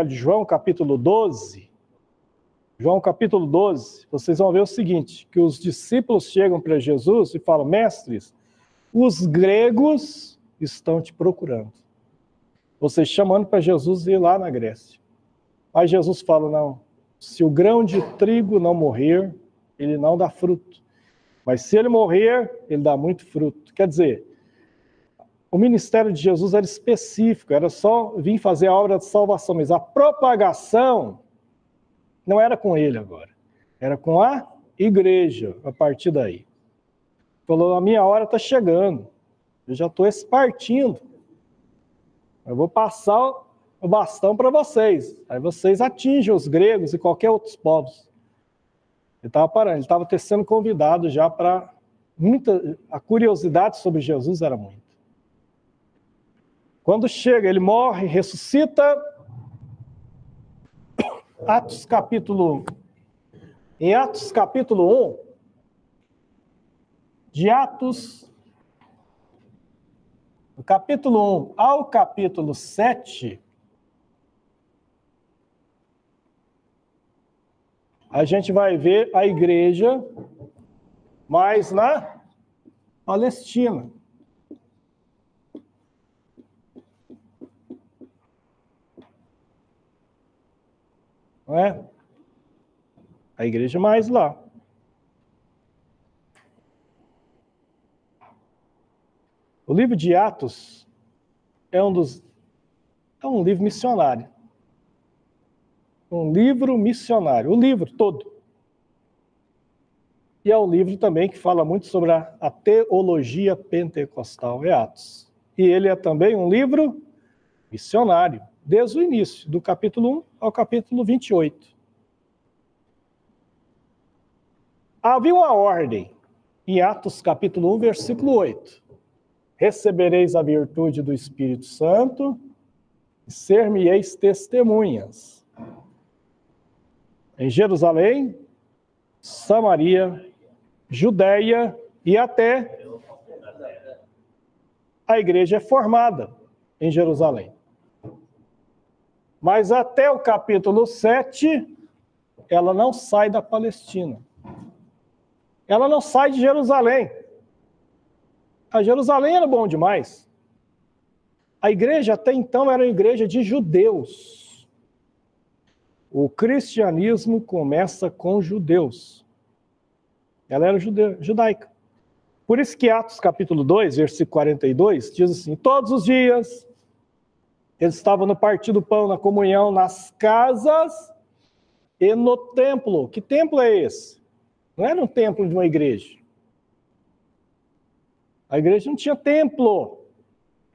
de João, capítulo 12, vocês vão ver o seguinte, que os discípulos chegam para Jesus e falam: mestres, os gregos estão te procurando. Vocês chamando para Jesus ir lá na Grécia. Mas Jesus fala: não, se o grão de trigo não morrer, ele não dá fruto. Mas se ele morrer, ele dá muito fruto. Quer dizer, o ministério de Jesus era específico, era só vir fazer a obra de salvação, mas a propagação não era com ele agora, era com a igreja, a partir daí. Falou: a minha hora está chegando, eu já estou partindo, eu vou passar o bastão para vocês, aí vocês atingem os gregos e qualquer outros povos. Ele estava parando, ele estava sendo convidado já para a curiosidade sobre Jesus era muita. Quando chega, ele morre, ressuscita. Em Atos capítulo 1, de Atos, do capítulo 1 ao capítulo 7, a gente vai ver a igreja mais na Palestina. Não é? A igreja mais lá. O livro de Atos é um livro missionário. Um livro missionário, o livro todo. E é um livro também que fala muito sobre a teologia pentecostal, é Atos. E ele é também um livro missionário, desde o início, do capítulo 1 ao capítulo 28. Havia uma ordem, em Atos capítulo 1, versículo 8. Recebereis a virtude do Espírito Santo e ser-me-eis testemunhas em Jerusalém, Samaria, Judeia e até a igreja é formada em Jerusalém. Mas até o capítulo 7, ela não sai da Palestina. Ela não sai de Jerusalém. A Jerusalém era bom demais. A igreja até então era uma igreja de judeus. O cristianismo começa com judeus. Ela era judaica. Por isso que Atos capítulo 2, versículo 42, diz assim: todos os dias eles estavam no partir do pão, na comunhão, nas casas e no templo. Que templo é esse? Não era um templo de uma igreja. A igreja não tinha templo.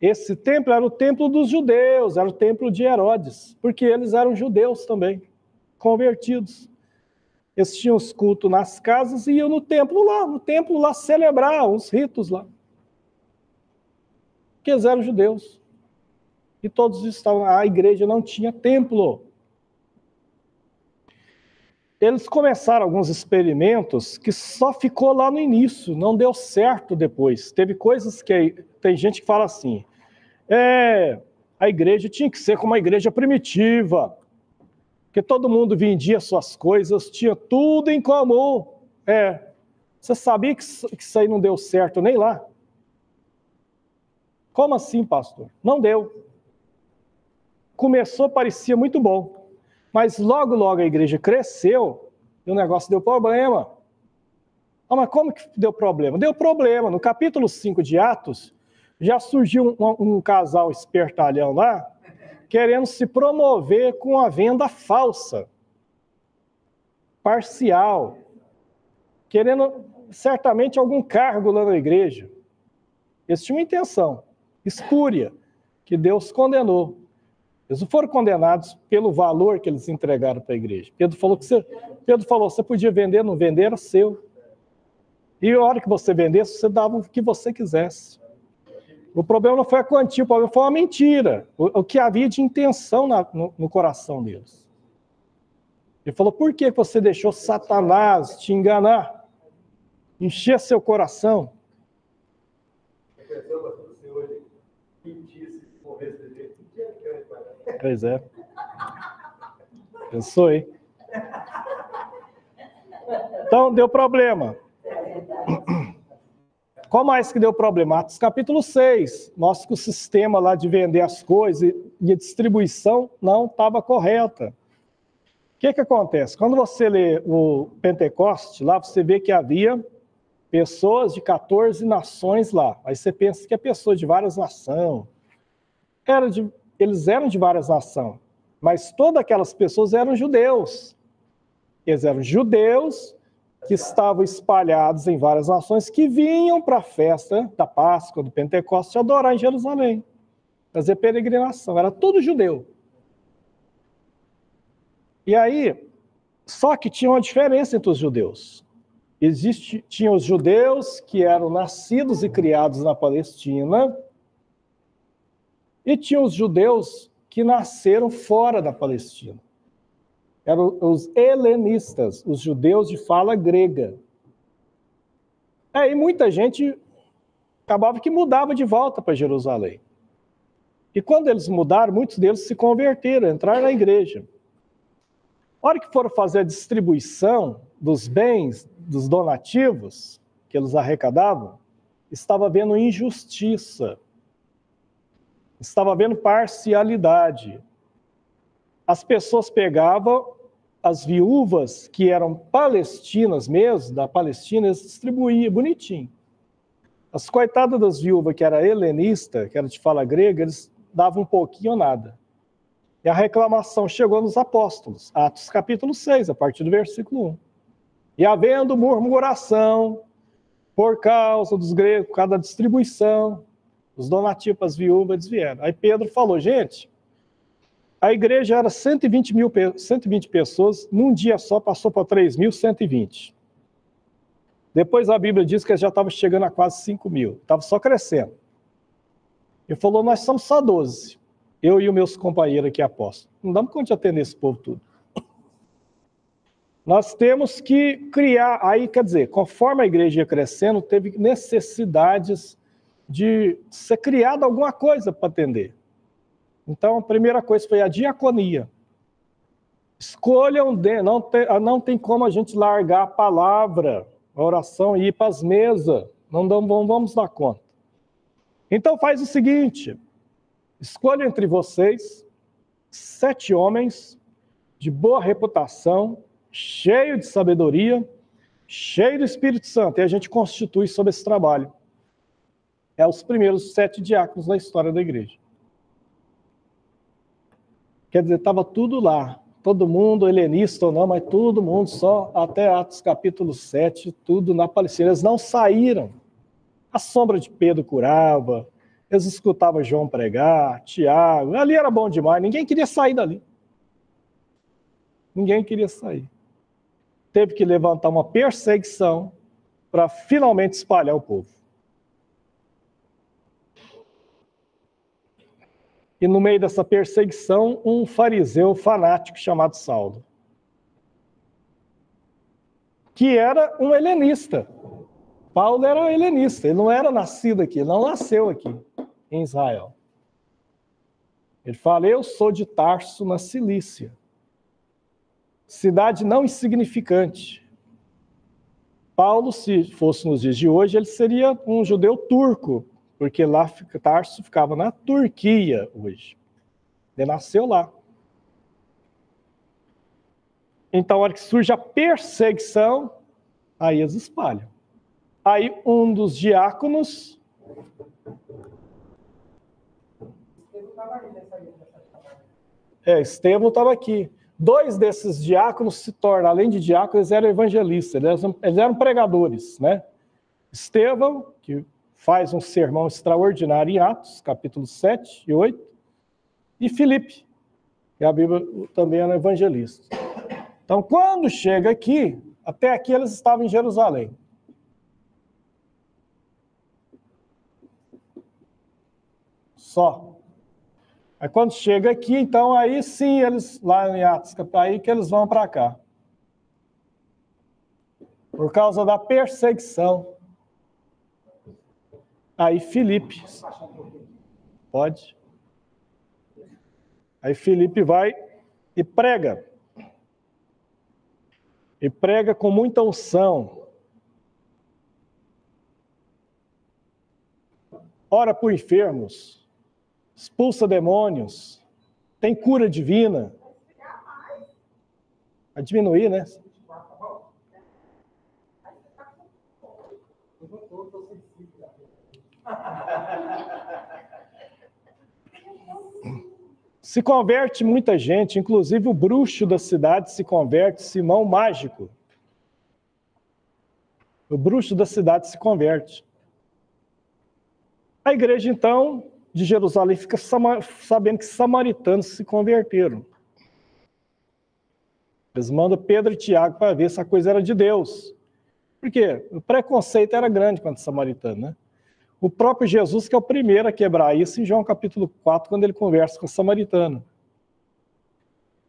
Esse templo era o templo dos judeus, era o templo de Herodes, porque eles eram judeus também, convertidos. Eles tinham os cultos nas casas e iam no templo lá celebrar os ritos lá. Porque eles eram judeus. E todos estavam, a igreja não tinha templo. Eles começaram alguns experimentos que só ficou lá no início, não deu certo depois. Teve coisas que tem gente que fala assim: a igreja tinha que ser como a igreja primitiva, porque todo mundo vendia suas coisas, tinha tudo em comum. Você sabia que isso aí não deu certo nem lá? Como assim, pastor? Não deu. Começou, parecia muito bom. Mas logo a igreja cresceu e o negócio deu problema. Mas como que deu problema? Deu problema. No capítulo 5 de Atos, já surgiu um casal espertalhão lá, querendo se promover com a venda falsa, parcial, querendo certamente algum cargo lá na igreja. Eles tinham uma intenção espúria, que Deus condenou. Eles não foram condenados pelo valor que eles entregaram para a igreja. Pedro falou, você podia vender, não vender, era seu. E a hora que você vendesse, você dava o que você quisesse. O problema não foi a quantia, o problema foi a mentira. O que havia de intenção no coração deles. Ele falou: por que você deixou Satanás te enganar? Encher seu coração? Pois é. Pensou, hein? Então, deu problema. Qual mais que deu problema? Atos capítulo 6. Mostra que o sistema lá de vender as coisas e a distribuição não estava correta. O que acontece? Quando você lê o Pentecoste, lá você vê que havia pessoas de 14 nações lá. Aí você pensa que é pessoa de várias nações. Eles eram de várias nações, mas todas aquelas pessoas eram judeus. Eles eram judeus que estavam espalhados em várias nações, que vinham para a festa da Páscoa, do Pentecostes, adorar em Jerusalém, fazer peregrinação. Era tudo judeu. E aí, só que tinha uma diferença entre os judeus. Tinham os judeus que eram nascidos e criados na Palestina, e tinha os judeus que nasceram fora da Palestina. Eram os helenistas, os judeus de fala grega. Aí muita gente acabava que mudava de volta para Jerusalém. E quando eles mudaram, muitos deles se converteram, entraram na igreja. A hora que foram fazer a distribuição dos bens, dos donativos que eles arrecadavam, estava havendo injustiça, estava havendo parcialidade. As pessoas pegavam as viúvas que eram palestinas mesmo, da Palestina, eles distribuíam bonitinho. As coitadas das viúvas que era helenista, que era de fala grega, eles davam um pouquinho ou nada. E a reclamação chegou nos apóstolos, Atos capítulo 6, a partir do versículo 1. E havendo murmuração por causa dos gregos, por causa da distribuição, os donativos para as viúvas, eles vieram. Aí Pedro falou, gente, a igreja era 120 pessoas, num dia só passou para 3.120. Depois a Bíblia diz que já estava chegando a quase 5.000, estava só crescendo. Ele falou, nós somos só 12, eu e os meus companheiros aqui apóstolos. Não damos conta de atender esse povo tudo. Nós temos que criar, aí quer dizer, conforme a igreja ia crescendo, teve necessidades de ser criada alguma coisa para atender. Então, a primeira coisa foi a diaconia. Escolham, não tem como a gente largar a palavra, a oração e ir para as mesas. Não vamos dar conta. Então, faz o seguinte, escolha entre vocês 7 homens de boa reputação, cheio de sabedoria, cheio do Espírito Santo, e a gente constitui sobre esse trabalho. É os primeiros 7 diáconos da história da igreja. Quer dizer, estava tudo lá, todo mundo, helenista ou não, mas todo mundo só, até Atos capítulo 7, tudo na Palestina. Eles não saíram. A sombra de Pedro curava, eles escutavam João pregar, Tiago, ali era bom demais, ninguém queria sair dali. Ninguém queria sair. Teve que levantar uma perseguição para finalmente espalhar o povo. E no meio dessa perseguição, um fariseu fanático chamado Saulo, que era um helenista. Paulo era um helenista, ele não era nascido aqui, ele não nasceu aqui, em Israel. Ele fala, eu sou de Tarso, na Cilícia. Cidade não insignificante. Paulo, se fosse nos dias de hoje, ele seria um judeu turco, porque lá Tarso ficava na Turquia hoje. Ele nasceu lá. Então, a hora que surge a perseguição, aí eles espalham. Aí um dos diáconos... Estevão estava aqui. 2 desses diáconos se tornam, além de diáconos, eles eram evangelistas, eles eram pregadores, né? Estevão, que faz um sermão extraordinário em Atos, capítulo 7 e 8, e Filipe, que a Bíblia também era evangelista. Então, quando chega aqui, até aqui eles estavam em Jerusalém. Só. Aí quando chega aqui, então, aí sim, eles, lá em Atos, aí que eles vão para cá. Por causa da perseguição. Aí Filipe, pode. Aí Filipe vai e prega. e prega com muita unção. Ora por enfermos, expulsa demônios, tem cura divina. Vai diminuir, né? Se converte muita gente, inclusive o bruxo da cidade se converte, Simão Mágico. O bruxo da cidade se converte. A igreja, então, de Jerusalém fica sabendo que samaritanos se converteram. Eles mandam Pedro e Tiago para ver se a coisa era de Deus. Por quê? O preconceito era grande contra o samaritano, né? O próprio Jesus que é o primeiro a quebrar isso em João capítulo 4, quando ele conversa com o samaritano.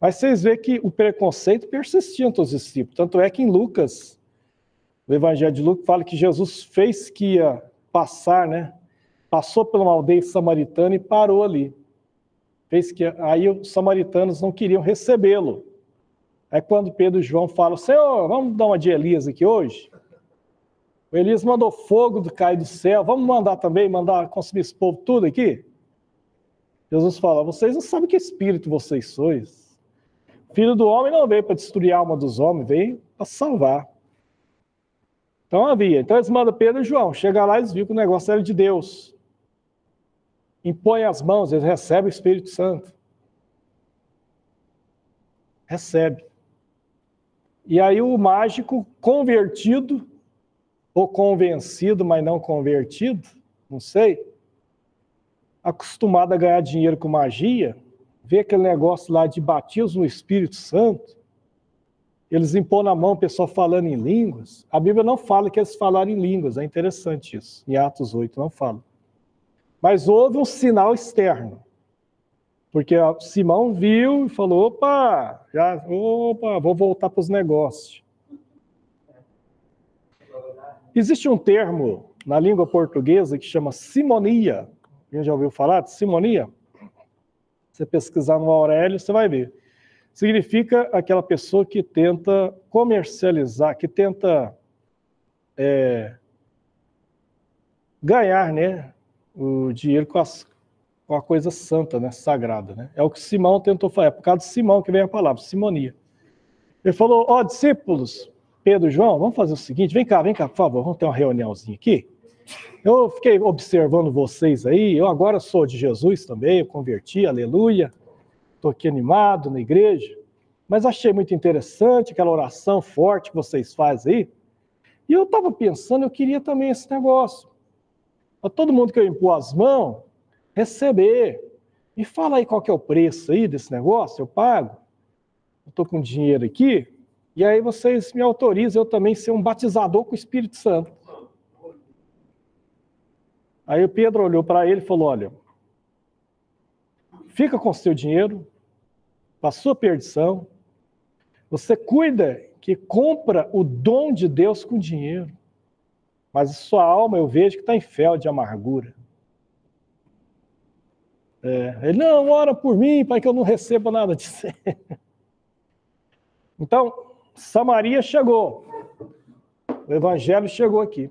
Mas vocês veem que o preconceito persistia entre os discípulos. Tanto é que em Lucas, o Evangelho de Lucas, fala que Jesus fez que ia passar, né? Passou por uma aldeia samaritana e parou ali. Fez que aí os samaritanos não queriam recebê-lo. Aí quando Pedro e João falam, Senhor, vamos dar uma de Elias aqui hoje? O Elias mandou fogo cair do céu, vamos mandar também, mandar consumir esse povo tudo aqui? Jesus fala, vocês não sabem que espírito vocês sois. Filho do homem não veio para destruir a alma dos homens, veio para salvar. Então eles mandam Pedro e João, chega lá e eles viram que o negócio era de Deus. Impõe as mãos, eles recebem o Espírito Santo. Recebe. E aí o mágico convertido, ou convencido, mas não convertido, não sei, acostumado a ganhar dinheiro com magia, vê aquele negócio lá de batismo no Espírito Santo, eles impõem na mão o pessoal falando em línguas. A Bíblia não fala que eles falaram em línguas, é interessante isso. Em Atos 8 não fala. Mas houve um sinal externo. Porque Simão viu e falou, opa, vou voltar para os negócios. Existe um termo na língua portuguesa que chama simonia. Alguém já ouviu falar de simonia? Você pesquisar no Aurélio, você vai ver. Significa aquela pessoa que tenta comercializar, que tenta ganhar, né, o dinheiro com a coisa santa, né, sagrada. Né? É o que Simão tentou fazer. É por causa de Simão que vem a palavra, simonia. Ele falou, discípulos, Pedro e João, vamos fazer o seguinte, vem cá, por favor, vamos ter uma reuniãozinha aqui. Eu fiquei observando vocês aí, eu agora sou de Jesus também, eu converti, aleluia, estou aqui animado na igreja, mas achei muito interessante aquela oração forte que vocês fazem aí, e eu estava pensando, eu queria também esse negócio. Para todo mundo que eu impor as mãos, receber. Me fala aí qual que é o preço aí desse negócio, eu pago. Eu estou com dinheiro aqui, e aí vocês me autorizam eu também ser um batizador com o Espírito Santo. Aí o Pedro olhou para ele e falou, olha, fica com o seu dinheiro, para a sua perdição, você cuida que compra o dom de Deus com dinheiro, mas a sua alma eu vejo que está em fel de amargura. Ele, não, ora por mim, para que eu não receba nada disso. Então, Samaria chegou. O evangelho chegou aqui.